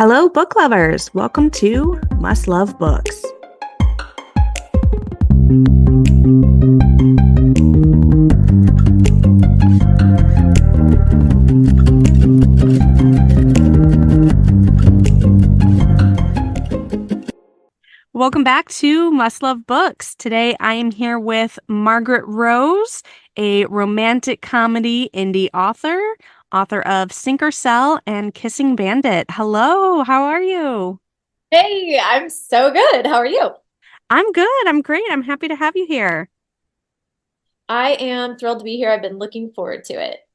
Hello, book lovers. Welcome to Must Love Books. Welcome back to Must Love Books. Today I am here with Margaret Rose, a romantic comedy indie author of Sink or Sell and Kissing Bandit. Hello, how are you? Hey, I'm so good. How are you? I'm good. I'm great. I'm happy to have you here. I am thrilled to be here. I've been looking forward to it.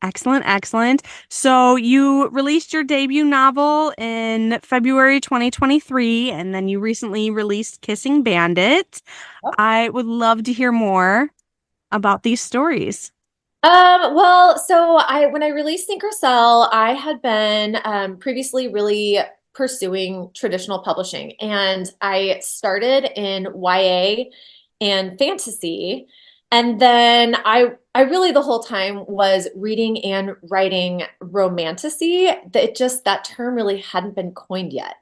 Excellent, excellent. So you released your debut novel in February 2023, and then you recently released Kissing Bandit. I would love to hear more about these stories. So when I released Think or Sell, I had been previously really pursuing traditional publishing, and I started in YA and fantasy, and then I really the whole time was reading and writing romantasy. That term really hadn't been coined yet.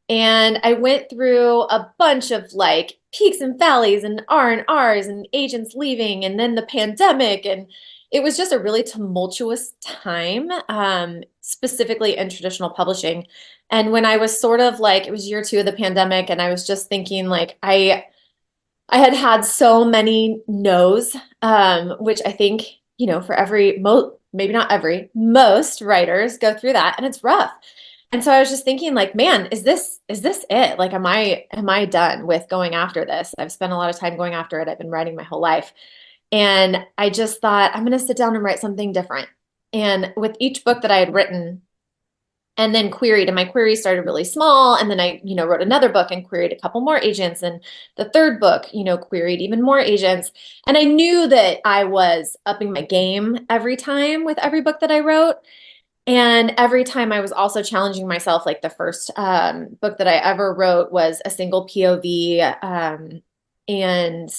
And I went through a bunch of like peaks and valleys and R&Rs and agents leaving and then the pandemic. And it was just a really tumultuous time, specifically in traditional publishing. And when I was sort of like, it was year two of the pandemic, and I was just thinking like, I had had so many no's, which I think, for maybe not every, most writers go through that, and it's rough. And so I was just thinking like, man, is this it? Like, am I done with going after this? I've spent a lot of time going after it. I've been writing my whole life. And I just thought I'm going to sit down and write something different. And with each book that I had written and then queried, and my queries started really small. And then I, wrote another book and queried a couple more agents. And the third book, queried even more agents. And I knew that I was upping my game every time with every book that I wrote. And every time I was also challenging myself, like the first book that I ever wrote was a single POV and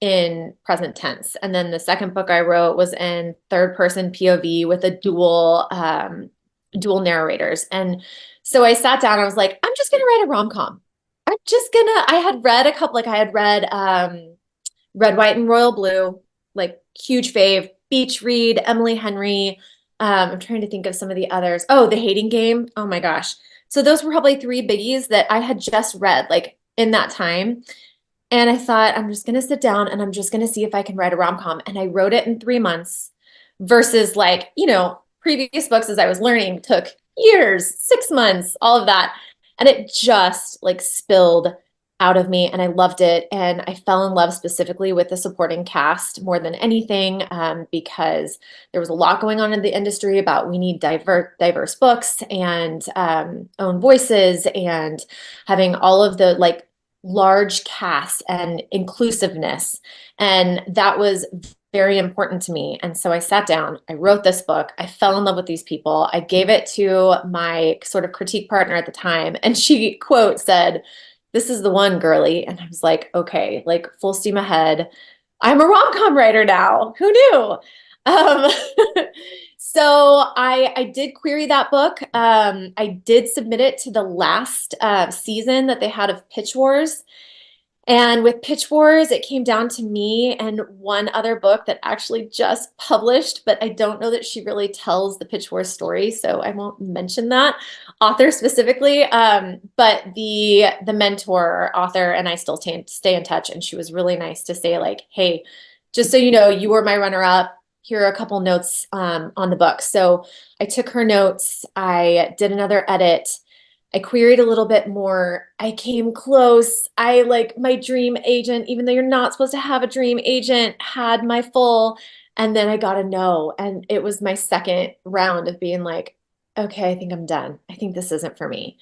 in present tense. And then the second book I wrote was in third person POV with a dual narrators. And so I sat down and I was like, I'm just gonna write a rom-com. I had read a couple, like I had read Red, White, and Royal Blue, like huge fave, beach read, Emily Henry. I'm trying to think of some of the others. Oh, The Hating Game. Oh my gosh. So those were probably three biggies that I had just read like in that time. And I thought, I'm just going to sit down and I'm just going to see if I can write a rom-com. And I wrote it in 3 months versus like, previous books as I was learning took years, 6 months, all of that. And it just like spilled out of me, and I loved it. And I fell in love specifically with the supporting cast more than anything, because there was a lot going on in the industry about we need diverse books and own voices and having all of the like large cast and inclusiveness. And that was very important to me. And so I sat down, I wrote this book, I fell in love with these people. I gave it to my sort of critique partner at the time, and she, quote, said, "This is the one, girly." And I was like, okay, like full steam ahead. I'm a rom-com writer now. Who knew? Um, so I did query that book. I did submit it to the last season that they had of Pitch Wars. And with Pitch Wars, it came down to me and one other book that actually just published, but I don't know that she really tells the Pitch Wars story, so I won't mention that author specifically. But the mentor author and I still stay in touch, and she was really nice to say like, "Hey, just so you know, you were my runner-up. Here are a couple notes on the book." So I took her notes. I did another edit. I queried a little bit more. I came close. I like my dream agent, even though you're not supposed to have a dream agent, had my full, and then I got a no. And it was my second round of being like, okay, I think I'm done. I think this isn't for me.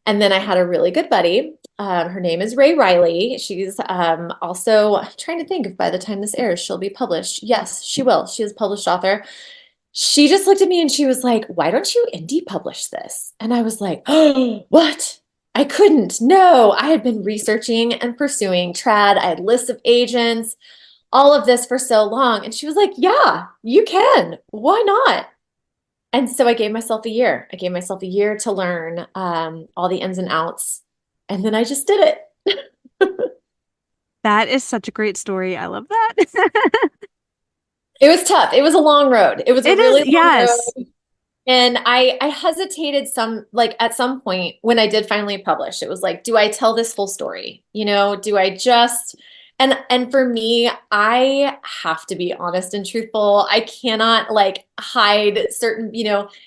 And then I had a really good buddy. Her name is Ray Riley. She's also, I'm trying to think if by the time this airs, she'll be published. Yes, she will. She is a published author. She just looked at me and she was like, "Why don't you indie publish this?" And I was like, "Oh, what? I couldn't. No, I had been researching and pursuing trad. I had lists of agents, all of this for so long." And she was like, "Yeah, you can. Why not?" And so I gave myself a year. I gave myself a year to learn all the ins and outs. And then I just did it. That is such a great story. I love that. It was tough. It was a long road. It was a It is, really long yes. road. And I hesitated some, like at some point when I did finally publish, it was like, do I tell this full story? Do I just, and for me, I have to be honest and truthful. I cannot like hide certain,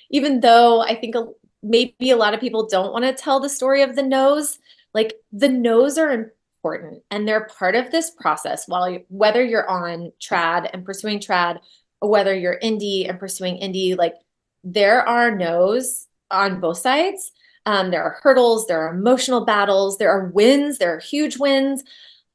even though I think maybe a lot of people don't want to tell the story of the no's, like the no's are important and they're part of this process whether you're on trad and pursuing trad or whether you're indie and pursuing indie, like there are no's on both sides. There are hurdles, there are emotional battles, there are wins, there are huge wins.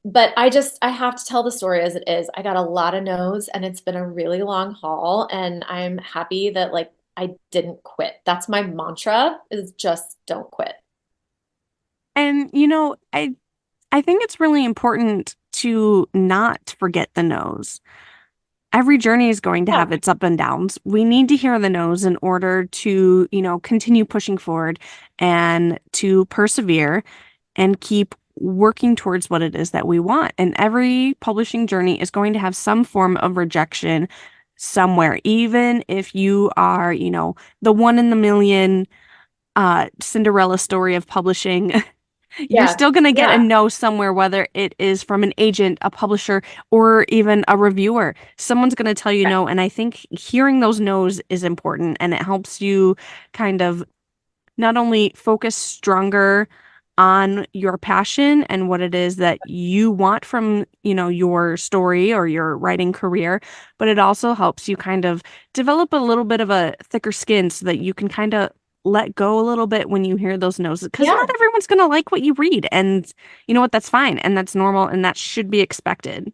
But I have to tell the story as it is. I got a lot of no's and it's been a really long haul. And I'm happy that like I didn't quit. That's my mantra is just don't quit. And I think it's really important to not forget the no's. Every journey is going to Yeah. have its up and downs. We need to hear the no's in order to, continue pushing forward and to persevere and keep working towards what it is that we want. And every publishing journey is going to have some form of rejection somewhere, even if you are, the one in the million Cinderella story of publishing. You're Yeah. still going to get a Yeah. no somewhere, whether it is from an agent, a publisher, or even a reviewer. Someone's going to tell you no. And I think hearing those no's is important and it helps you kind of not only focus stronger on your passion and what it is that you want from, your story or your writing career, but it also helps you kind of develop a little bit of a thicker skin so that you can kind of let go a little bit when you hear those no's because Yeah. not everyone's going to like what you read. And you know what? That's fine. And that's normal. And that should be expected.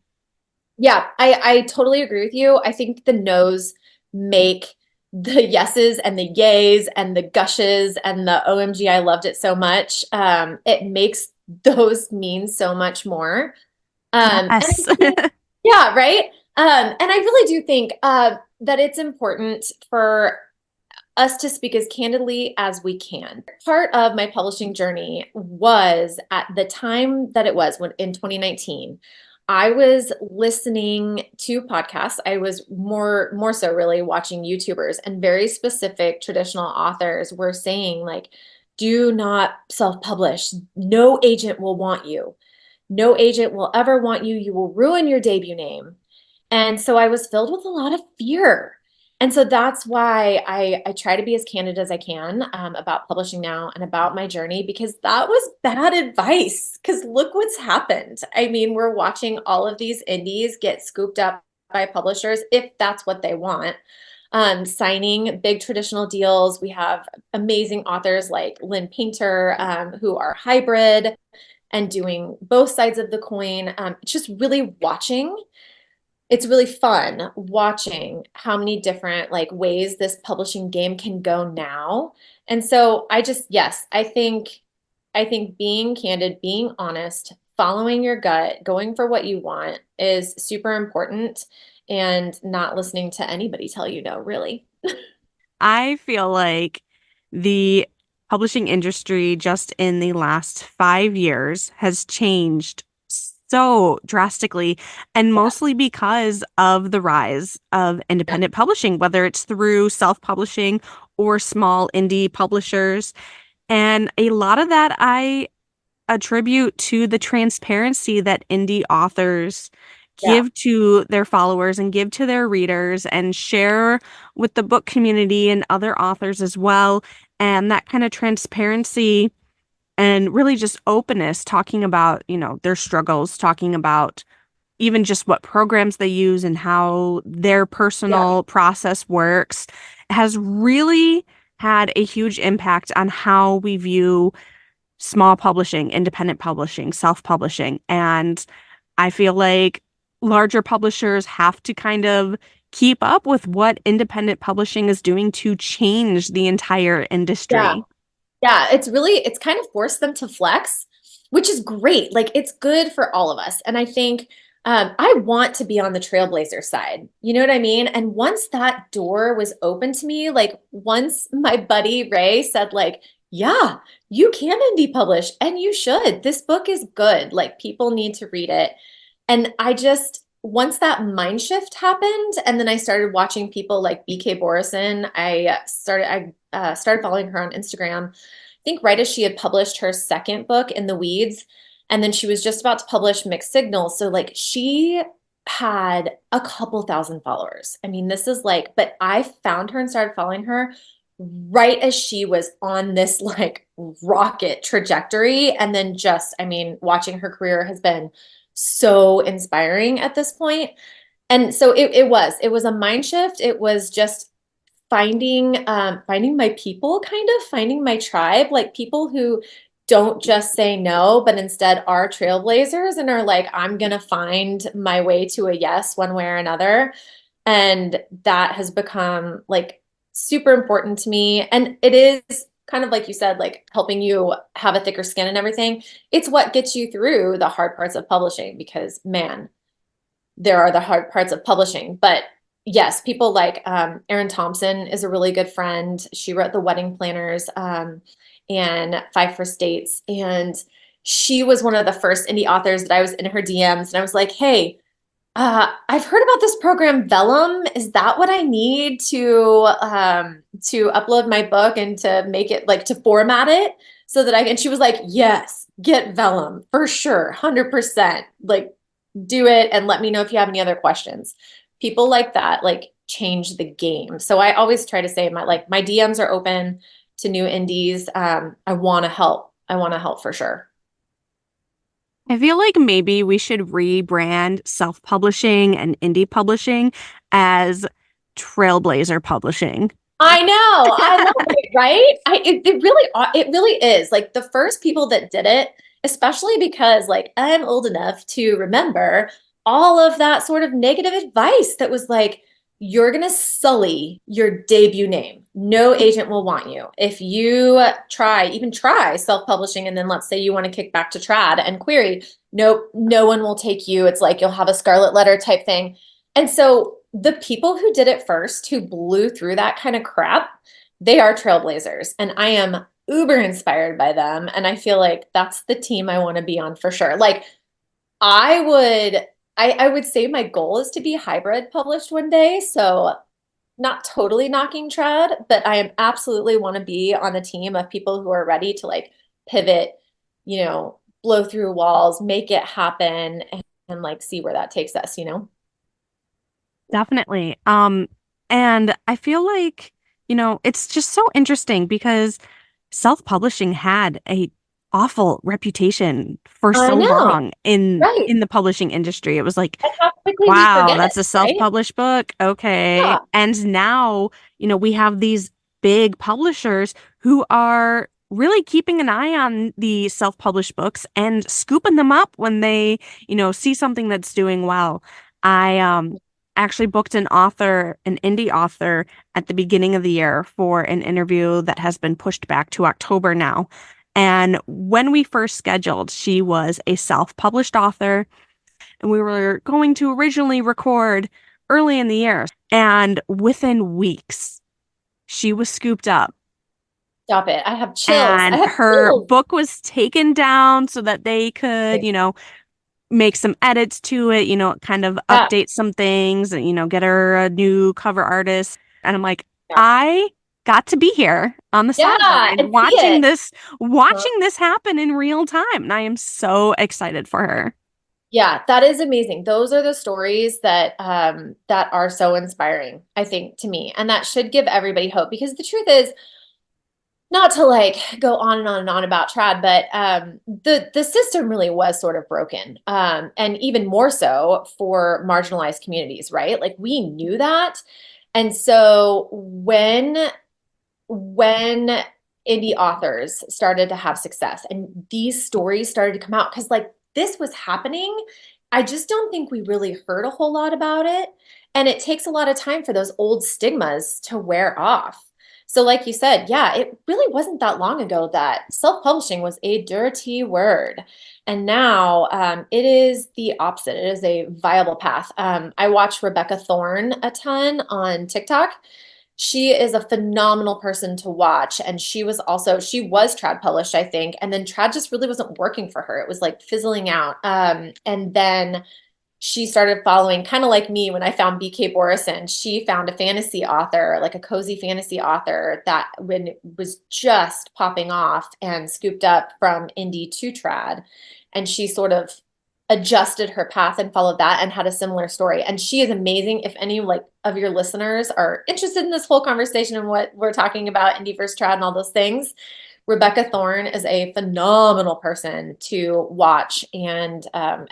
Yeah, I totally agree with you. I think the no's make the yeses and the yays and the gushes and the OMG, I loved it so much. It makes those mean so much more. And I Yes. think, yeah, right. And I really do think that it's important for us to speak as candidly as we can. Part of my publishing journey was at the time that it was when in 2019, I was listening to podcasts. I was more so really watching YouTubers and very specific traditional authors were saying like, do not self-publish. No agent will want you. No agent will ever want you. You will ruin your debut name. And so I was filled with a lot of fear. And so that's why I try to be as candid as I can about publishing now and about my journey because that was bad advice. Because look what's happened. I mean, we're watching all of these indies get scooped up by publishers if that's what they want. Signing big traditional deals. We have amazing authors like Lynn Painter who are hybrid and doing both sides of the coin. Just really watching it's really fun watching how many different like ways this publishing game can go now. And so yes, I think being candid, being honest, following your gut, going for what you want is super important and not listening to anybody tell you no, really. I feel like the publishing industry just in the last 5 years has changed so drastically, and Yeah. mostly because of the rise of Yeah. independent publishing, whether it's through self-publishing or small indie publishers. And a lot of that I attribute to the transparency that indie authors Yeah. give to their followers and give to their readers and share with the book community and other authors as well. And that kind of transparency and really just openness, talking about, their struggles, talking about even just what programs they use and how their Yeah. personal process works has really had a huge impact on how we view small publishing, independent publishing, self-publishing. And I feel like larger publishers have to kind of keep up with what independent publishing is doing to change the entire Yeah. industry. Yeah, it's kind of forced them to flex, which is great. Like it's good for all of us. And I think I want to be on the trailblazer side. You know what I mean? And once that door was open to me, like once my buddy Ray said, like, yeah, you can indie publish and you should. This book is good. Like people need to read it. And I just, once that mind shift happened, and then I started watching people like BK Borison, I started following her on Instagram. I think right as she had published her second book, In the Weeds, and then she was just about to publish Mixed Signals. So like she had a couple thousand followers. I mean, this is like, but I found her and started following her right as she was on this like rocket trajectory. And then just, I mean, watching her career has been so inspiring at this point. And so it was a mind shift. It was just finding my people, kind of finding my tribe, like people who don't just say no, but instead are trailblazers and are like, I'm gonna find my way to a yes one way or another. And that has become like super important to me. And it is kind of like you said, like helping you have a thicker skin and everything. It's what gets you through the hard parts of publishing because man, there are the hard parts of publishing. But yes, people like Erin Thompson is a really good friend. She wrote the wedding planners and Five for States. And she was one of the first indie authors that I was in her DMs. And I was like, hey, I've heard about this program Vellum. Is that what I need to upload my book and to make it like to format it so that I can? She was like, yes, get Vellum for sure, 100%. Like do it and let me know if you have any other questions. People like that like change the game. So I always try to say my DMs are open to new indies. I want to help. I want to help for sure. I feel like maybe we should rebrand self-publishing and indie publishing as Trailblazer Publishing. I know. I love it, right? It really is. Like the first people that did it, especially because like I'm old enough to remember all of that sort of negative advice that was like, you're gonna sully your debut name. No agent will want you. If you even try self-publishing, and then let's say you want to kick back to trad and query, nope, no one will take you. It's like you'll have a scarlet letter type thing. And so the people who did it first, who blew through that kind of crap, they are trailblazers. And I am uber inspired by them. And I feel like that's the team I want to be on for sure. Like I would, I would say my goal is to be hybrid published one day. So not totally knocking trad, but I am absolutely want to be on a team of people who are ready to like pivot, blow through walls, make it happen and like see where that takes us, you know? Definitely. And I feel like, it's just so interesting because self-publishing had a awful reputation for I so know. long in Right. in the publishing industry. It was like, And how quickly we wow, forget that's it, a right? self-published book. Okay. Yeah. And now, we have these big publishers who are really keeping an eye on the self-published books and scooping them up when they, see something that's doing well. I actually booked an indie author at the beginning of the year for an interview that has been pushed back to October now. And when we first scheduled, she was a self-published author and we were going to originally record early in the year. And within weeks, she was scooped up Stop it. I have chills. I and have her chills. book was taken down so that they could, make some edits to it, kind of Yeah. update some things, and, get her a new cover artist. And I'm like, Yeah. I got to be here on the Yeah. sideline And see it. Uh-huh. watching this happen in real time. And I am so excited for her. Yeah, that is amazing. Those are the stories that are so inspiring, I think, to me. And that should give everybody hope because the truth is, not to like go on and on and on about trad, but the system really was sort of broken, and even more so for marginalized communities, right? Like we knew that, and so when indie authors started to have success and these stories started to come out, because like this was happening, I just don't think we really heard a whole lot about it, and it takes a lot of time for those old stigmas to wear off. So, like you said, yeah, it really wasn't that long ago that self-publishing was a dirty word. And now it is the opposite. It is a viable path. I watch Rebecca Thorne a ton on TikTok. She is a phenomenal person to watch. And she was trad published, I think. And then trad just really wasn't working for her. It was like fizzling out. And then she started following, kind of like me when I found BK Borison. She found a fantasy author, like a cozy fantasy author that when it was just popping off and scooped up from indie to trad. And she sort of adjusted her path and followed that and had a similar story. And she is amazing. If any like of your listeners are interested in this whole conversation and what we're talking about, indie versus trad and all those things, Rebecca Thorne is a phenomenal person to watch and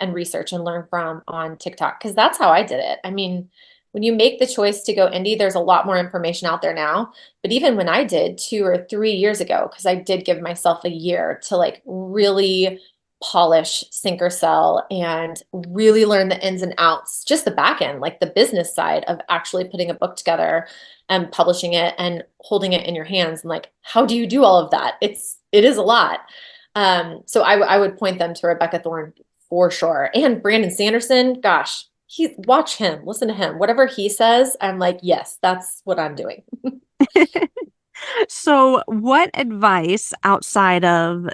research and learn from on TikTok because that's how I did it. I mean, when you make the choice to go indie, there's a lot more information out there now. But even when I did 2 or 3 years ago, because I did give myself a year to like really polish, sink or sell, and really learn the ins and outs, just the back end, like the business side of actually putting a book together and publishing it and holding it in your hands. And like, how do you do all of that? It is a lot. So I would point them to Rebecca Thorne for sure. And Brandon Sanderson, gosh, watch him, listen to him. Whatever he says, I'm like, yes, that's what I'm doing. So, what advice outside of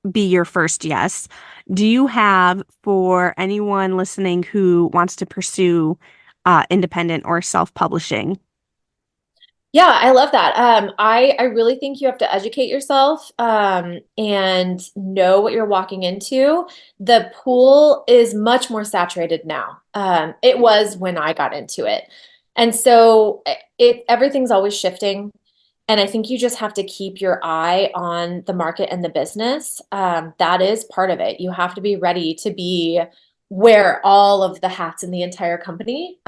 be your first yes do you have for anyone listening who wants to pursue independent or self-publishing? Yeah, I love that. I really think you have to educate yourself and know what you're walking into. The pool is much more saturated now. It was when I got into it. And so everything's always shifting. And I think you just have to keep your eye on the market and the business. That is part of it. You have to be ready to wear all of the hats in the entire company.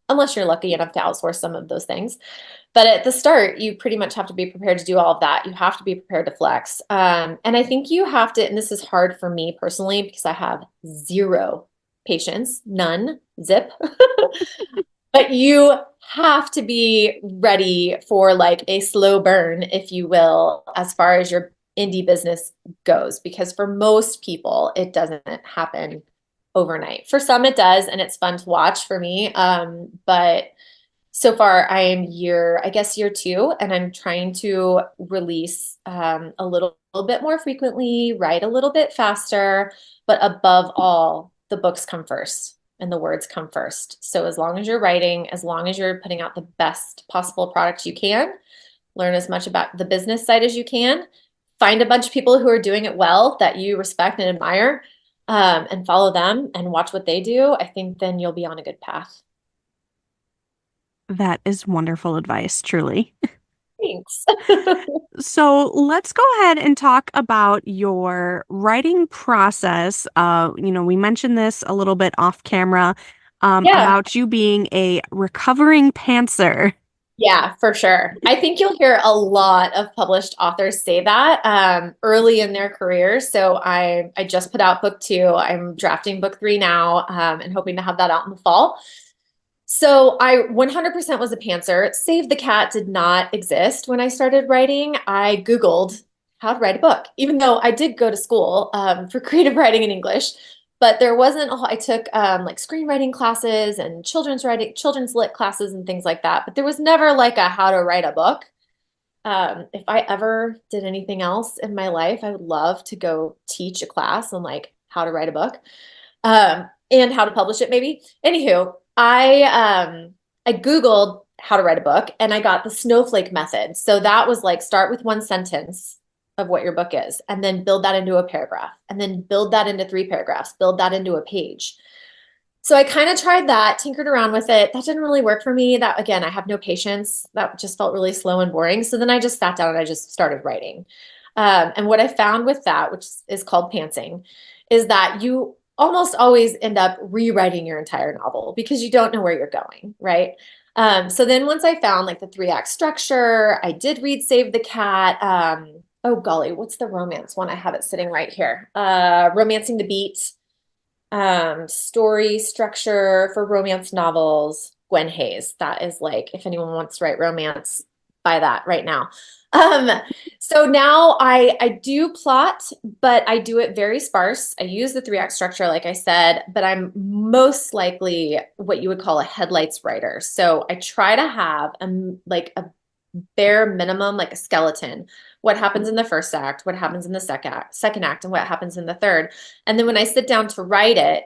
Unless you're lucky enough to outsource some of those things. But at the start, you pretty much have to be prepared to do all of that. You have to be prepared to flex. And I think you have to, and this is hard for me personally because I have zero patience, none, zip. But you have to be ready for like a slow burn, if you will, as far as your indie business goes, because for most people, it doesn't happen overnight. For some, it does, and it's fun to watch for me. But so far, I am I guess year two, and I'm trying to release a little bit more frequently, write a little bit faster, but above all, the books come first and the words come first. So as long as you're writing, as long as you're putting out the best possible product you can, learn as much about the business side as you can, find a bunch of people who are doing it well that you respect and admire, and follow them and watch what they do, I think then you'll be on a good path. That is wonderful advice, truly. Thanks. So let's go ahead and talk about your writing process. We mentioned this a little bit off camera, Yeah. about you being a recovering pantser. Yeah, for sure. I think you'll hear a lot of published authors say that early in their careers. So I just put out book two. I'm drafting book three now, and hoping to have that out in the fall. So I 100% was a pantser. Save the Cat did not exist when I started writing. I Googled how to write a book, even though I did go to school for creative writing in English. But there wasn't I took like screenwriting classes and children's lit classes and things like that. But there was never like a how to write a book. If I ever did anything else in my life, I would love to go teach a class on like how to write a book, and how to publish it maybe. Anywho, I Googled how to write a book and I got the snowflake method. So that was like start with one sentence of what your book is, and then build that into a paragraph, and then build that into 3 paragraphs, build that into a page. So I kind of tried that, tinkered around with it. That didn't really work for me. That again, I have no patience. That just felt really slow and boring. So then I just sat down and I just started writing. And what I found with that, which is called pantsing, is that you almost always end up rewriting your entire novel because you don't know where you're going, right? So then once I found like the 3 act structure, I did read Save the Cat. Oh golly, what's the romance one? I have it sitting right here. Romancing the Beat, story structure for romance novels, Gwen Hayes. That is like, if anyone wants to write romance, by that right now. Um, so now I do plot, but I do it very sparse. I use the 3 act structure, like I said, but I'm most likely what you would call a headlights writer. So I try to have like a bare minimum, like a skeleton. What happens in the first act, what happens in the second act, and what happens in the third. And then when I sit down to write it,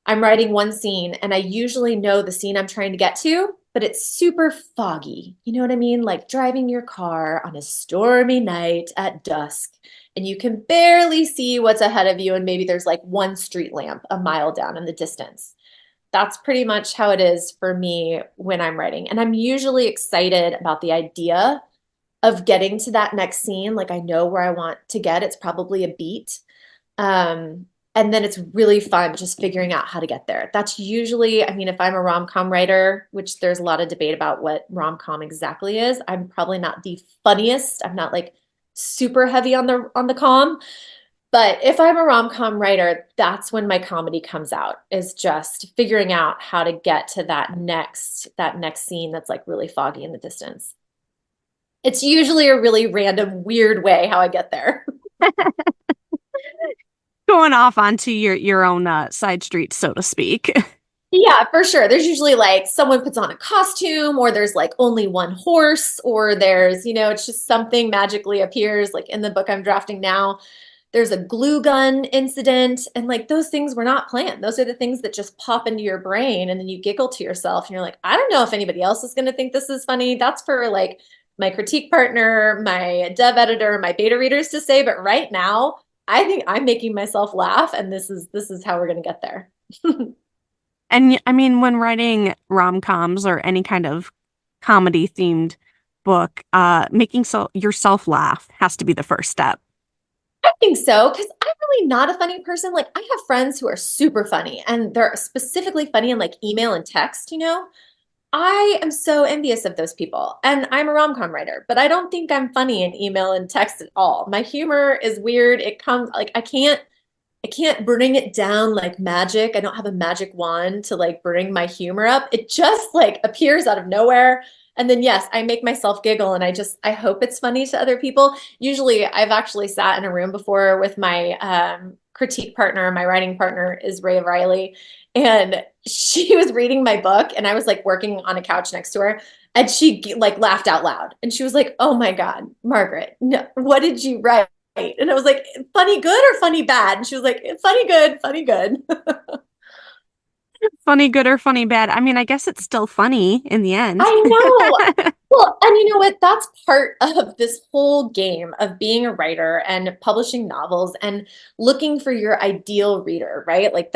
I'm writing one scene and I usually know the scene I'm trying to get to, but it's super foggy. You know what I mean? Like driving your car on a stormy night at dusk and you can barely see what's ahead of you. And maybe there's like one street lamp a mile down in the distance. That's pretty much how it is for me when I'm writing. And I'm usually excited about the idea of getting to that next scene. Like I know where I want to get. It's probably a beat. Um, and then it's really fun just figuring out how to get there. That's usually, I mean, if I'm a rom-com writer, which there's a lot of debate about what rom-com exactly is, I'm probably not the funniest. I'm not like super heavy on the com. But if I'm a rom-com writer, that's when my comedy comes out, is just figuring out how to get to that next scene that's like really foggy in the distance. It's usually a really random, weird way how I get there. Going off onto your own side street, so to speak. Yeah, for sure. There's usually like someone puts on a costume, or there's like only one horse, or there's, it's just something magically appears. Like in the book I'm drafting now, there's a glue gun incident, and like those things were not planned. Those are the things that just pop into your brain, and then you giggle to yourself, and you're like, I don't know if anybody else is going to think this is funny. That's for like my critique partner, my dev editor, my beta readers to say. But right now, I think I'm making myself laugh, and this is how we're going to get there. And I mean, when writing rom-coms or any kind of comedy themed book, making yourself laugh has to be the first step. I think so, because I'm really not a funny person. Like, I have friends who are super funny, and they're specifically funny in like email and text. I am so envious of those people. And I'm a rom-com writer, but I don't think I'm funny in email and text at all. My humor is weird. It comes like I can't bring it down like magic. I don't have a magic wand to like bring my humor up. It just like appears out of nowhere. And then yes, I make myself giggle, and I hope it's funny to other people. Usually I've actually sat in a room before with my critique partner, my writing partner is Ray Riley, and she was reading my book and I was like working on a couch next to her, and she like laughed out loud, and she was like, "Oh my God, Margaret, no, what did you write?" And I was like, "Funny good or funny bad?" And she was like, "Funny good, funny good." Funny good or funny bad. I mean, I guess it's still funny in the end. I know. Well, and you know what? That's part of this whole game of being a writer and publishing novels and looking for your ideal reader, right? Like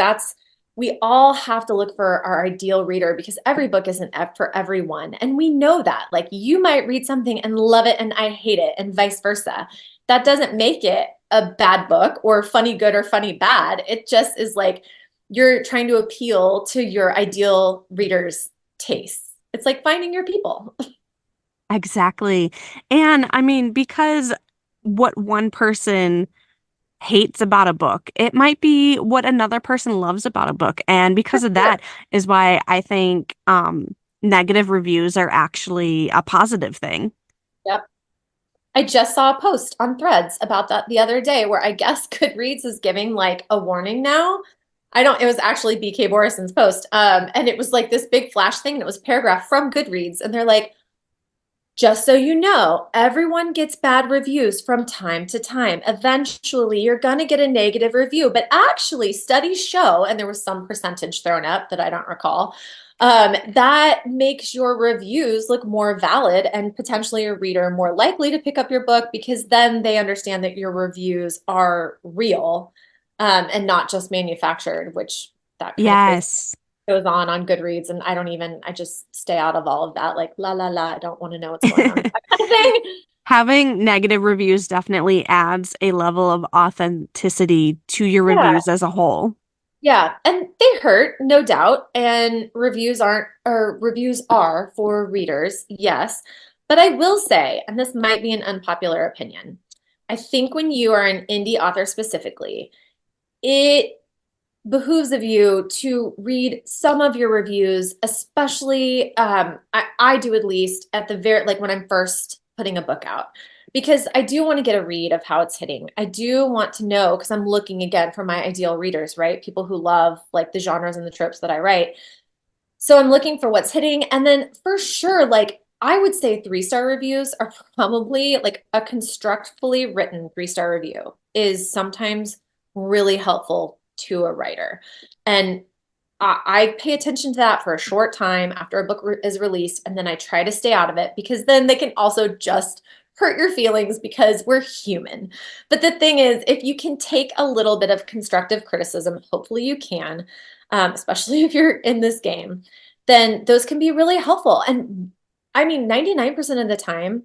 we all have to look for our ideal reader, because every book isn't for everyone. And we know that. Like you might read something and love it and I hate it, and vice versa. That doesn't make it a bad book or funny good or funny bad. It just is like you're trying to appeal to your ideal reader's tastes. It's like finding your people. Exactly. And I mean, because what one person hates about a book, it might be what another person loves about a book. And For because of sure. that is why I think negative reviews are actually a positive thing. Yep. I just saw a post on Threads about that the other day, where I guess Goodreads is giving like a warning now. It was actually BK Borison's post. And it was like this big flash thing, and it was a paragraph from Goodreads. And they're like, just so you know, everyone gets bad reviews from time to time. Eventually, you're going to get a negative review. But actually, studies show, and there was some percentage thrown up that I don't recall, that makes your reviews look more valid and potentially a reader more likely to pick up your book, because then they understand that your reviews are real, and not just manufactured, which that kind of crazy Yes. goes on Goodreads, and I just stay out of all of that. Like, la la la, I don't want to know what's going on with that kind of thing. Having negative reviews definitely adds a level of authenticity to your Yeah, reviews as a whole. yeah, and they hurt, no doubt. And reviews are for readers, yes. But I will say, and this might be an unpopular opinion, I think when you are an indie author specifically, it behooves of you to read some of your reviews, especially I do at least at the very like when I'm first putting a book out. Because I do want to get a read of how it's hitting. I do want to know because I'm looking again for my ideal readers, right? People who love like the genres and the tropes that I write. So I'm looking for what's hitting. And then for sure, like I would say 3-star reviews are probably like a constructfully written 3-star review is sometimes really helpful to a writer. And I pay attention to that for a short time after a book is released, and then I try to stay out of it because then they can also just hurt your feelings because we're human. But the thing is, if you can take a little bit of constructive criticism, hopefully you can, especially if you're in this game, then those can be really helpful. And I mean, 99% of the time,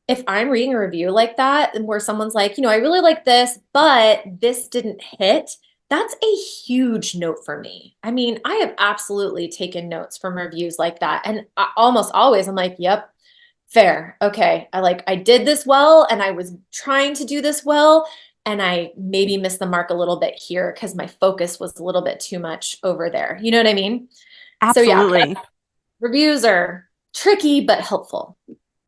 if I'm reading a review like that, and where someone's like, I really like this, but this didn't hit, that's a huge note for me. I mean, I have absolutely taken notes from reviews like that. And almost always I'm like, yep, fair. Okay. I did this well and I was trying to do this well. And I maybe missed the mark a little bit here because my focus was a little bit too much over there. You know what I mean? So yeah, Absolutely. reviews are tricky but helpful.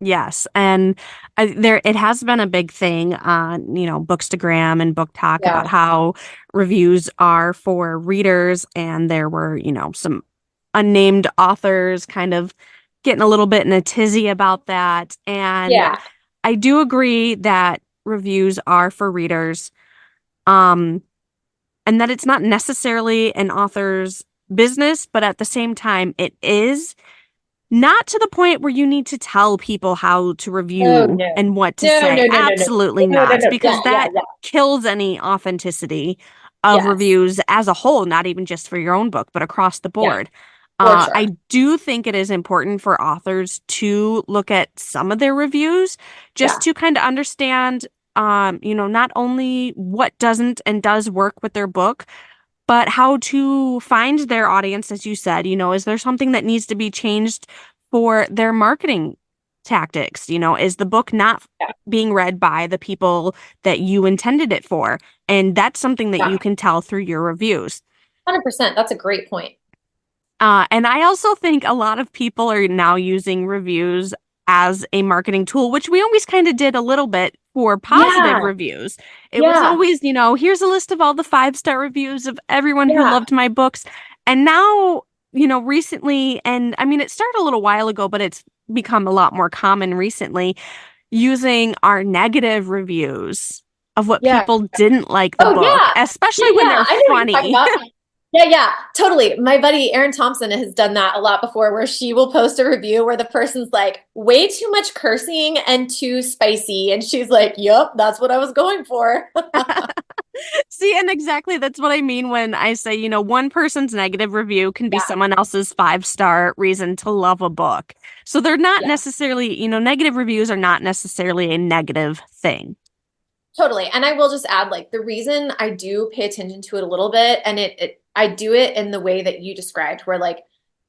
Yes, and it has been a big thing on, Bookstagram and Book Talk Yeah. about how reviews are for readers, and there were, some unnamed authors kind of getting a little bit in a tizzy about that. And Yeah. I do agree that reviews are for readers, um, and that it's not necessarily an author's business, but at the same time, it is. Not to the point where you need to tell people how to Oh review no. and what to No, say. no, no, no, no. Absolutely No, no, not, no. Yeah, because yeah, that yeah. kills any authenticity of Yes. reviews as a whole, not even just for your own book, but across the Yeah, board. for sure. I do think it is important for authors to look at some of their reviews just Yeah. to kind of understand, not only what doesn't and does work with their book, but how to find their audience, as you said. Is there something that needs to be changed for their marketing tactics? Is the book not Yeah. being read by the people that you intended it for? And that's something that you Yeah. can tell through your reviews. 100%. That's a great point. And I also think a lot of people are now using reviews as a marketing tool, which we always kind of did a little bit for positive Yeah. reviews. It was Yeah. always, here's a list of all the 5-star reviews of everyone who Yeah. loved my books. And now, recently, and I mean, it started a little while ago, but it's become a lot more common recently, using our negative reviews of what Yeah. people didn't like the Oh book, yeah. Yeah, especially when yeah. they're I know what you're talking funny. about. Yeah, yeah, totally. My buddy Erin Thompson has done that a lot before, where she will post a review where the person's like, way too much cursing and too spicy. And she's like, yup, that's what I was going for. See, and exactly that's what I mean when I say, one person's negative review can be Yeah. someone else's 5-star reason to love a book. So they're not Yeah. necessarily, negative reviews are not necessarily a negative thing. Totally. And I will just add, like, the reason I do pay attention to it a little bit, and I do it in the way that you described, where like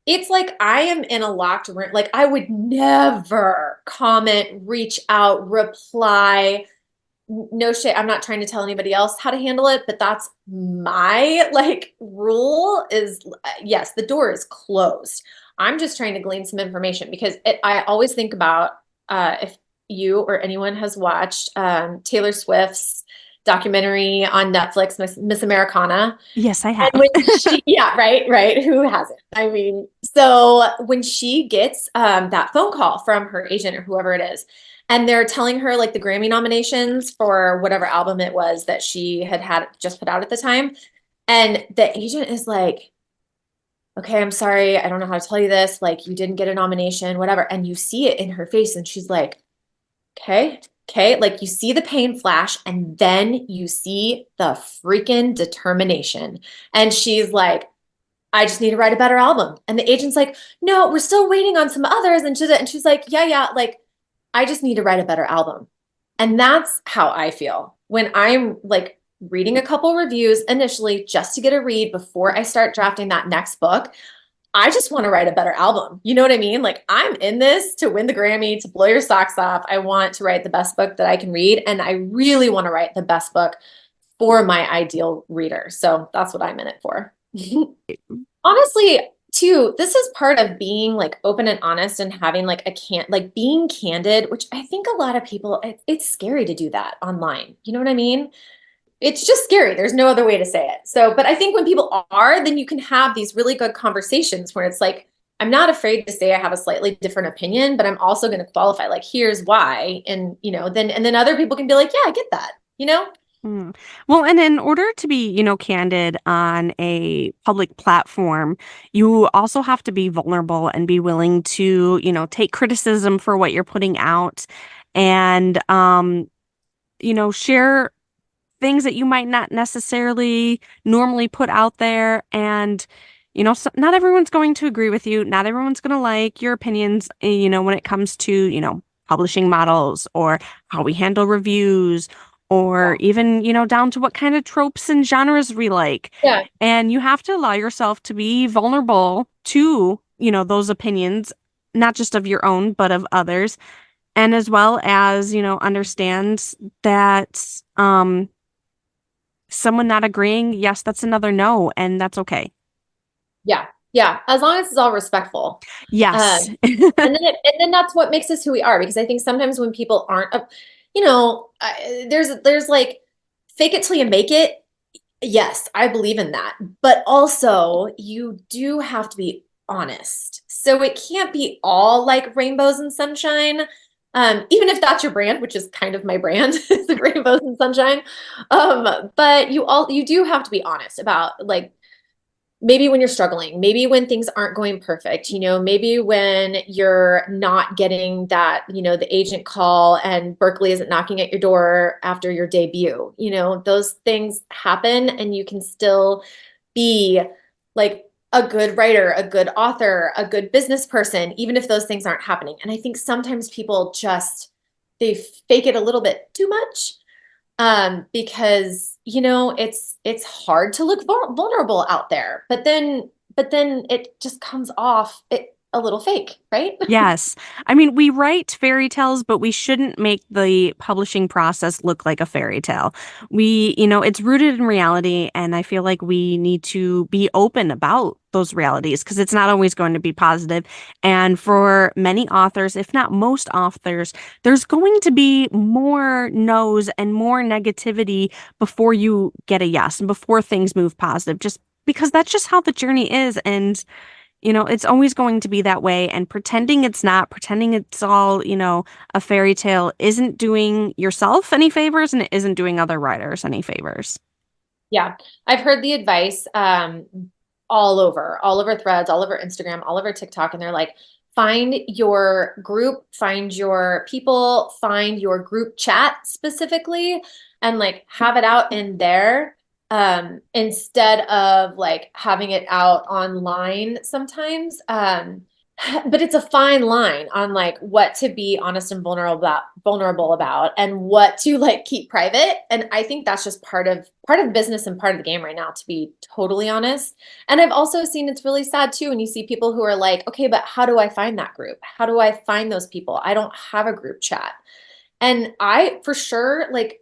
it's like I am in a locked room. Like I would never comment, reach out, reply. No shit. I'm not trying to tell anybody else how to handle it, but that's my like rule is yes, the door is closed. I'm just trying to glean some information because I always think about if you or anyone has watched Taylor Swift's documentary on Netflix, Miss Americana. Yes, I And have. when yeah, right, right. Who hasn't? I mean, so when she gets that phone call from her agent or whoever it is, and they're telling her like the Grammy nominations for whatever album it was that she had just put out at the time, and the agent is like, "Okay, I'm sorry, I don't know how to tell you this. Like, you didn't get a nomination, whatever." And you see it in her face, and she's like, "Okay, okay." Like you see the pain flash, and then you see the freaking determination, and she's like, I just need to write a better album. And the agent's like, no, we're still waiting on some others. And she's like, yeah, yeah, like I just need to write a better album. And that's how I feel when I'm like reading a couple reviews initially just to get a read before I start drafting that next book. I just want to write a better album. You know what I mean? Like I'm in this to win the Grammy, to blow your socks off. I want to write the best book that I can read. And I really want to write the best book for my ideal reader. So that's what I'm in it for. Honestly, too, this is part of being like open and honest and having like like being candid, which I think a lot of people, it's scary to do that online. You know what I mean? It's just scary. There's no other way to say it. So, but I think when people are, then you can have these really good conversations where it's like, I'm not afraid to say I have a slightly different opinion, but I'm also going to qualify like, here's why. And, then other people can be like, yeah, I get that, you know? Mm. Well, and in order to be, candid on a public platform, you also have to be vulnerable and be willing to, take criticism for what you're putting out and, share things that you might not necessarily normally put out there. And, so not everyone's going to agree with you. Not everyone's going to like your opinions, when it comes to, publishing models or how we handle reviews or even, down to what kind of tropes and genres we like. Yeah. And you have to allow yourself to be vulnerable to, those opinions, not just of your own, but of others. And as well as, understand that, someone not agreeing, yes, that's another no, and that's okay. Yeah. Yeah. As long as it's all respectful. Yes. And then that's what makes us who we are. Because I think sometimes when people aren't, there's like fake it till you make it. Yes, I believe in that. But also you do have to be honest. So it can't be all like rainbows and sunshine. Even if that's your brand, which is kind of my brand, is the rainbows and sunshine. But you do have to be honest about like maybe when you're struggling, maybe when things aren't going perfect, maybe when you're not getting that, the agent call and Berkeley isn't knocking at your door after your debut, those things happen and you can still be like a good writer, a good author, a good business person, even if those things aren't happening. And I think sometimes people they fake it a little bit too much because it's hard to look vulnerable out there, but then it just comes off a little fake, right? Yes. I mean, we write fairy tales, but we shouldn't make the publishing process look like a fairy tale. It's rooted in reality, and I feel like we need to be open about those realities because it's not always going to be positive. And for many authors, if not most authors, there's going to be more no's and more negativity before you get a yes and before things move positive, just because that's just how the journey is. And it's always going to be that way. And pretending it's not, pretending it's all, a fairy tale isn't doing yourself any favors and it isn't doing other writers any favors. Yeah. I've heard the advice all over Threads, all over Instagram, all over TikTok, and they're like, find your group, find your people, find your group chat specifically, and like have it out in there instead of like having it out online sometimes. But it's a fine line on like what to be honest and vulnerable about and what to like keep private. And I think that's just part of business and part of the game right now, to be totally honest. And I've also seen it's really sad too when you see people who are like, okay, but how do I find that group? How do I find those people? I don't have a group chat. And I for sure like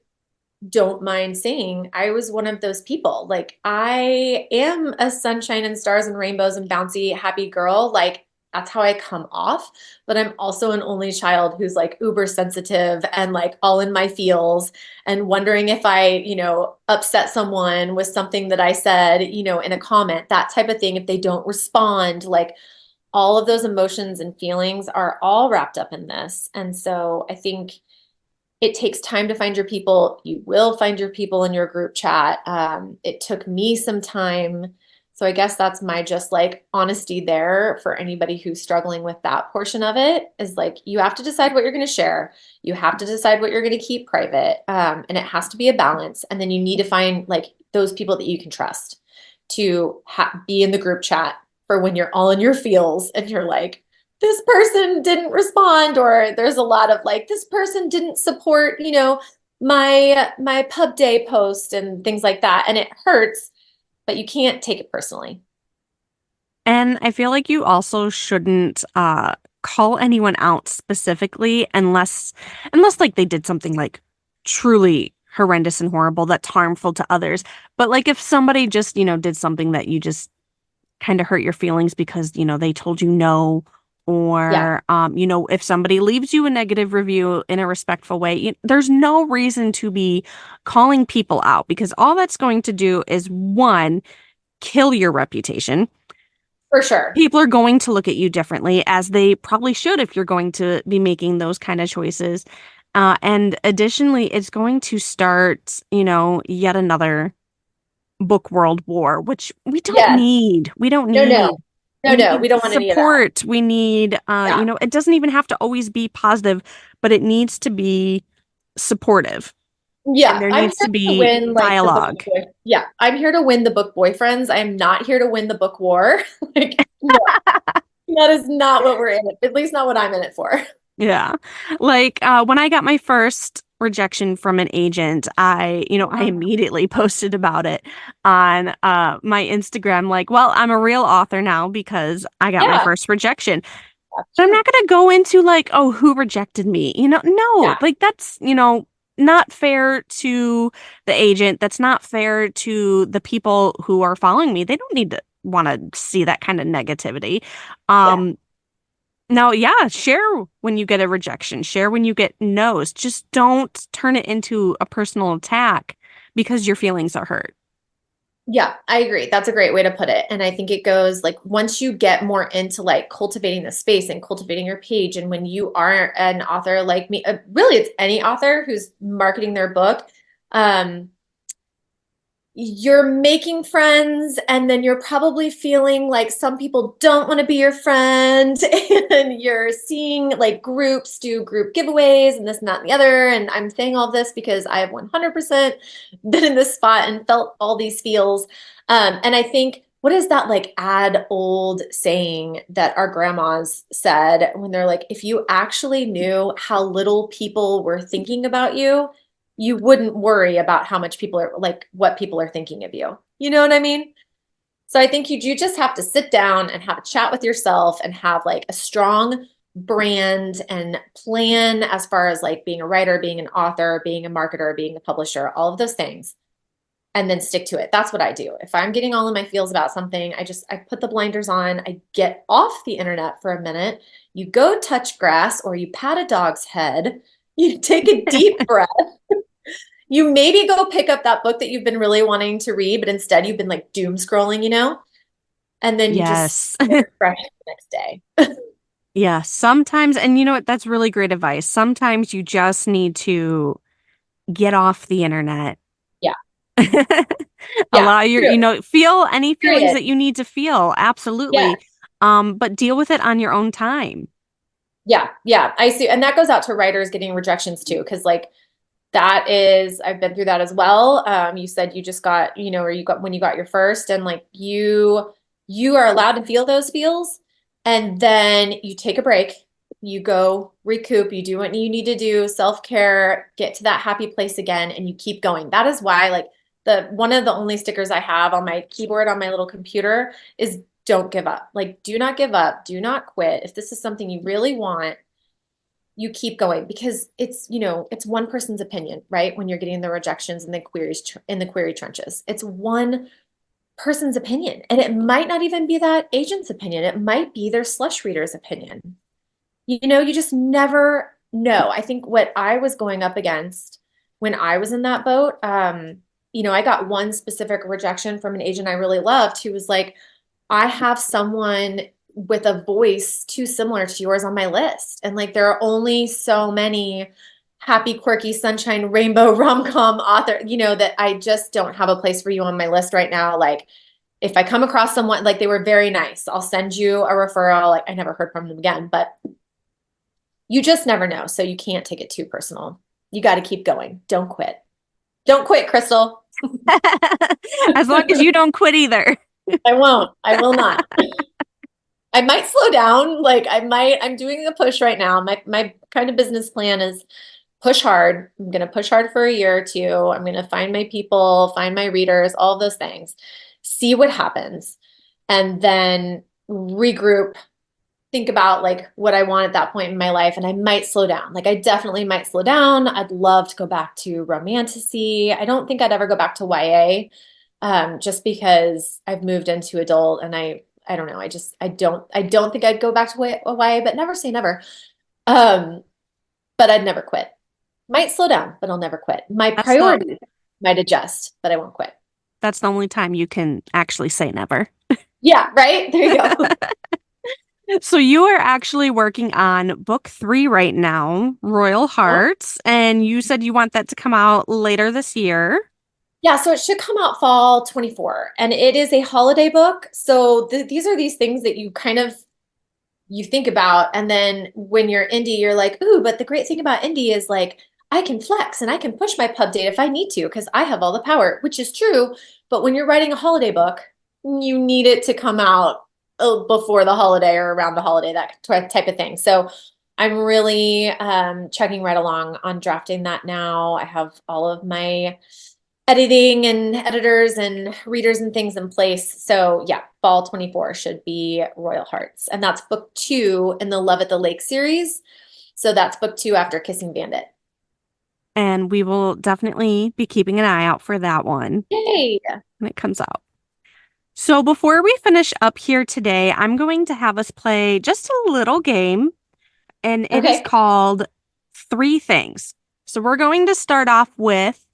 don't mind saying I was one of those people. Like I am a sunshine and stars and rainbows and bouncy happy girl. Like that's how I come off. But I'm also an only child who's like uber sensitive and like all in my feels and wondering if I, upset someone with something that I said, in a comment, that type of thing, if they don't respond, like all of those emotions and feelings are all wrapped up in this. And so I think it takes time to find your people. You will find your people in your group chat. It took me some time. So I guess that's my just like honesty there for anybody who's struggling with that portion of it, is like, you have to decide what you're going to share. You have to decide what you're going to keep private. And it has to be a balance. And then you need to find like those people that you can trust to be in the group chat for when you're all in your feels and you're like, this person didn't respond, or there's a lot of like, this person didn't support, my pub day post and things like that. And it hurts, but you can't take it personally. And I feel like you also shouldn't call anyone out specifically unless like they did something like truly horrendous and horrible that's harmful to others. But like if somebody just, did something that you just kind of hurt your feelings because, they told you no, Yeah, or, if somebody leaves you a negative review in a respectful way, there's no reason to be calling people out because all that's going to do is one, kill your reputation. for sure. People are going to look at you differently, as they probably should if you're going to be making those kind of choices. And additionally, it's going to start, yet another book world war, which we don't Yes. need. We don't No, no, need. no, We no. We need don't want any of that. support. We need, Yeah. it doesn't even have to always be positive, but it needs to be supportive. And Yeah, there I'm needs here to to be win like the book dialogue. boy. Yeah, I'm here to win the book boyfriends. I'm not here to win the book war. Like, no, that is not what we're in it. At least not what I'm in it for. Yeah. Like when I got my first rejection from an agent, I immediately posted about it on my Instagram, like, well, I'm a real author now because I got my Yeah, first rejection. that's But I'm true. not gonna go into like, oh, who rejected me? No, Yeah, like that's, not fair to the agent. That's not fair to the people who are following me. They don't need to want to see that kind of negativity. yeah, Um, Now, yeah, share when you get a rejection, share when you get no's. Just don't turn it into a personal attack because your feelings are hurt. yeah. I agree. That's a great way to put it. And I think it goes like once you get more into like cultivating the space and cultivating your page, and when you are an author like me, really, it's any author who's marketing their book. Um, you're making friends, and then you're probably feeling like some people don't want to be your friend, and you're seeing like groups do group giveaways and this and that and the other. And I'm saying all this because I have 100% been in this spot and felt all these feels. And I think, what is that like ad old saying that our grandmas said when they're like, if you actually knew how little people were thinking about you, you wouldn't worry about how much people are like what people are thinking of you. You know what I mean? So I think you just have to sit down and have a chat with yourself and have like a strong brand and plan as far as like being a writer, being an author, being a marketer, being a publisher, all of those things, and then stick to it. That's what I do. If I'm getting all in my feels about something, I put the blinders on, I get off the internet for a minute. You go touch grass or you pat a dog's head, you take a deep breath. You maybe go pick up that book that you've been really wanting to read, but instead you've been like doom scrolling, and then you just Yes. start fresh the next day. Yeah, sometimes, and you know what? That's really great advice. Sometimes you just need to get off the internet. Yeah. Yeah. Allow your, True. feel any feelings Period. that you need to feel. Yeah. Absolutely. But deal with it on your own time. Yeah. Yeah. I see. And that goes out to writers getting rejections too. Cause like that is, I've been through that as well. You said you just got, or you got when you got your first, and like you are allowed to feel those feels, and then you take a break, you go recoup, you do what you need to do, self-care, get to that happy place again, and you keep going. That is why like the one of the only stickers I have on my keyboard on my little computer is don't give up. Like do not give up, do not quit. If this is something you really want, you keep going, because it's one person's opinion, right? When you're getting the rejections and the queries in the query trenches, it's one person's opinion, and it might not even be that agent's opinion. It might be their slush reader's opinion. You just never know. I think what I was going up against when I was in that boat, I got one specific rejection from an agent I really loved who was like, I have someone with a voice too similar to yours on my list. And like, there are only so many happy, quirky, sunshine, rainbow rom-com author, that I just don't have a place for you on my list right now. Like, if I come across someone, like they were very nice, I'll send you a referral. Like, I never heard from them again, but you just never know. So you can't take it too personal. You got to keep going. Don't quit. Don't quit, Krystle. As long as you don't quit either. I won't. I will not. I might slow down. I'm doing a push right now. My kind of business plan is push hard. I'm going to push hard for a year or two. I'm going to find my people, find my readers, all those things, see what happens, and then regroup think about like what I want at that point in my life, and I might slow down. Like I definitely might slow down. I'd love to go back to romantasy. I don't think I'd ever go back to YA, just because I've moved into adult, and I don't know. I don't think I'd go back to YA, but never say never. Um, but I'd never quit. Might slow down, but I'll never quit. My That's the priorities might adjust, but I won't quit. that's the only time you can actually say never. Yeah, right? There you go. So you are actually working on book 3 right now, Royal Hearts, and you said you want that to come out later this year. Yeah, so it should come out fall 24, and it is a holiday book. So these are these things that you kind of you think about, and then when you're indie, you're like, ooh, but the great thing about indie is like I can flex and I can push my pub date if I need to because I have all the power, which is true. But when you're writing a holiday book, you need it to come out before the holiday or around the holiday, that type of thing. So I'm really chugging right along on drafting that now. I have all of my editing and editors and readers and things in place. So yeah, fall 24 should be Royal Hearts. And that's book 2 in the Love at the Lake series. So that's book 2 after Kissing Bandit. And we will definitely be keeping an eye out for that one Yay. when it comes out. So before we finish up here today, I'm going to have us play just a little game, and it is Okay. called Three Things. So we're going to start off with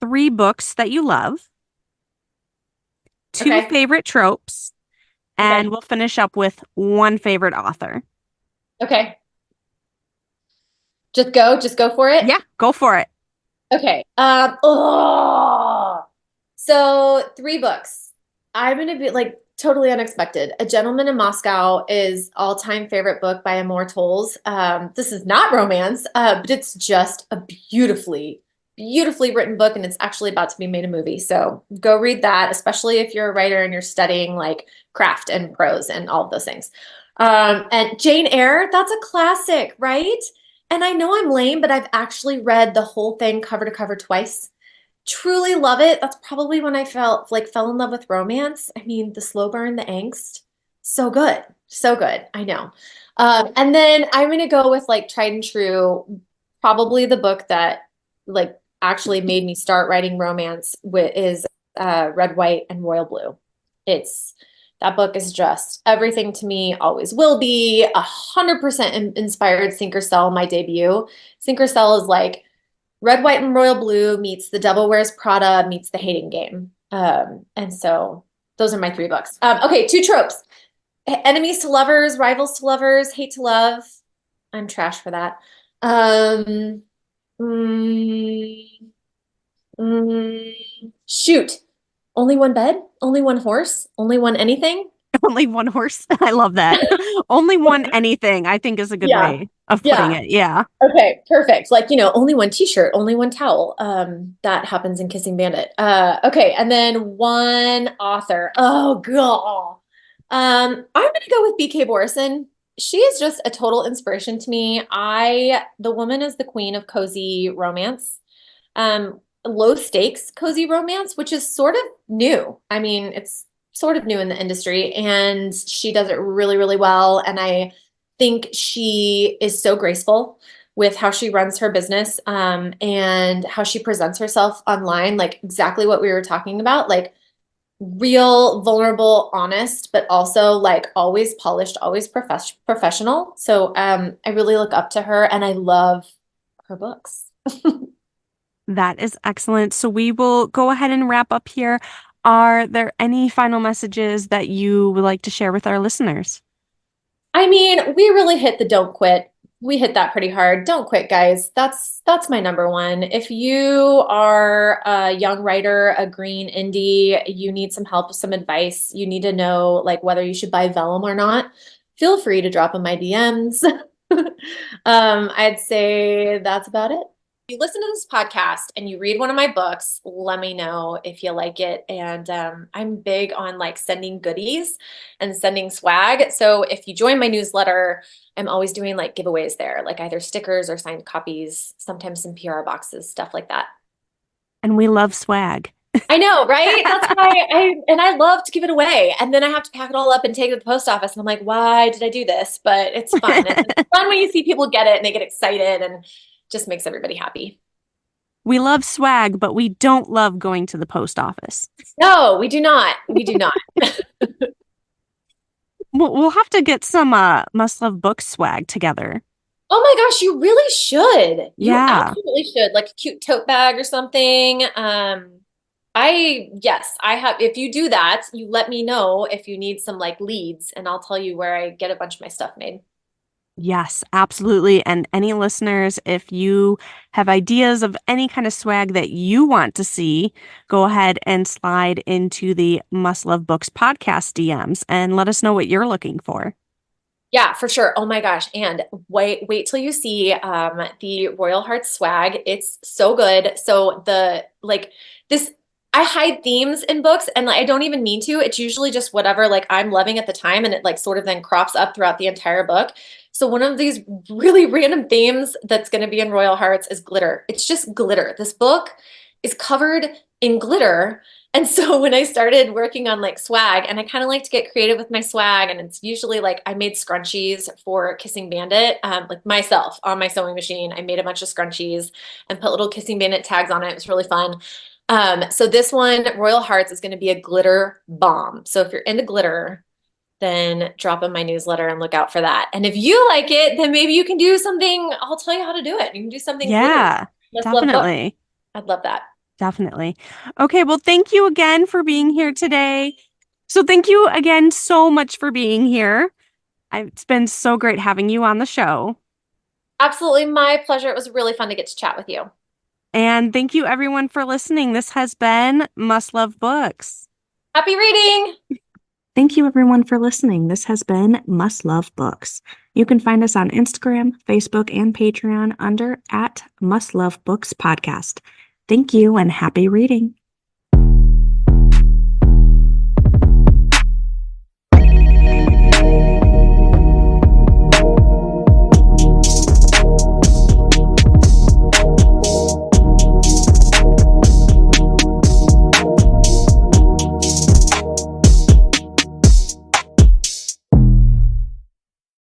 3 books that you love, 2 Okay. favorite tropes, and Okay. we'll finish up with 1 favorite author. Okay. Just go for it. Yeah, go for it. Okay. So 3 books. I'm gonna be like totally unexpected. A Gentleman in Moscow is all-time favorite book by Immortals. This is not romance, but it's just a beautifully written book, and it's actually about to be made a movie. So go read that, especially if you're a writer and you're studying like craft and prose and all of those things. And Jane Eyre, that's a classic, right? And I know I'm lame, but I've actually read the whole thing cover to cover twice. Truly love it. That's probably when I fell in love with romance. I mean, the slow burn, the angst, so good, so good. I know. And then I'm gonna go with like tried and true, probably the book that like actually made me start writing romance with is Red, White, and Royal Blue. It's that book is just everything to me, always will be. 100% inspired Sink or Sell, my debut. Sink or Sell is like Red, White, and Royal Blue meets The Devil Wears Prada meets The Hating Game. And so those are my 3 books. Okay, 2 tropes. Enemies to lovers, rivals to lovers, hate to love. I'm trash for that. Um, mm, shoot. Only one bed? Only one horse? Only one anything? Only one horse. I love that. Only one anything, I think is a good Yeah. way of putting Yeah. it. Yeah. Okay, perfect. Like, only one t-shirt, only one towel. That happens in Kissing Bandit. Okay, and then one author. Oh, God. I'm gonna go with BK Borison. She is just a total inspiration to me. The woman is the queen of cozy romance. Low stakes cozy romance, which is sort of new. I mean, it's sort of new in the industry, and she does it really, really well. And I think she is so graceful with how she runs her business, and how she presents herself online, like exactly what we were talking about, like real, vulnerable, honest, but also like always polished, always professional. So I really look up to her, and I love her books. That is excellent. So we will go ahead and wrap up here. Are there any final messages that you would like to share with our listeners? I mean, we really hit the don't quit. We hit that pretty hard. Don't quit, guys. That's my number one. If you are a young writer, a green indie, you need some help, some advice, you need to know like whether you should buy vellum or not, feel free to drop in my DMs. I'd say that's about it. If you listen to this podcast and you read one of my books, let me know if you like it. And I'm big on like sending goodies and sending swag. So if you join my newsletter, I'm always doing like giveaways there, like either stickers or signed copies, sometimes some PR boxes, stuff like that. And we love swag. I know, right? That's why I love to give it away. And then I have to pack it all up and take it to the post office. And I'm like, why did I do this? But it's fun. And it's fun when you see people get it and they get excited and just makes everybody happy. We love swag, but we don't love going to the post office. No, we do not. We do not. We'll have to get some must love books swag together. Oh my gosh, you really should. You Yeah. absolutely should. Like a cute tote bag or something. Yes, I have. If you do that, you let me know if you need some like leads, and I'll tell you where I get a bunch of my stuff made. Yes, absolutely. And any listeners, if you have ideas of any kind of swag that you want to see, go ahead and slide into the Must Love Books podcast DMs and let us know what you're looking for. Yeah, for sure. Oh my gosh. And wait till you see the Royal Hearts swag. It's so good. So the like this I hide themes in books and like, I don't even mean to. It's usually just whatever like I'm loving at the time and it like sort of then crops up throughout the entire book. So one of these really random themes that's going to be in Royal Hearts is glitter. It's just glitter. This book is covered in glitter. And so when I started working on like swag, and I kind of like to get creative with my swag, and it's usually like I made scrunchies for Kissing Bandit, like myself on my sewing machine. I made a bunch of scrunchies and put little Kissing Bandit tags on it. It was really fun. So this one, Royal Hearts, is going to be a glitter bomb. So if you're into glitter, then drop in my newsletter and look out for that. And if you like it, then maybe you can do something. I'll tell you how to do it. You can do something glittery. Yeah, Let's love books. definitely. I'd love that. Definitely. Okay, well, thank you again for being here today. So, thank you again so much for being here. It's been so great having you on the show. Absolutely my pleasure. It was really fun to get to chat with you. And thank you, everyone, for listening. This has been Must Love Books. Happy reading. Thank you, everyone, for listening. This has been Must Love Books. You can find us on Instagram, Facebook, and Patreon under @Must Love Books Podcast. Thank you and happy reading.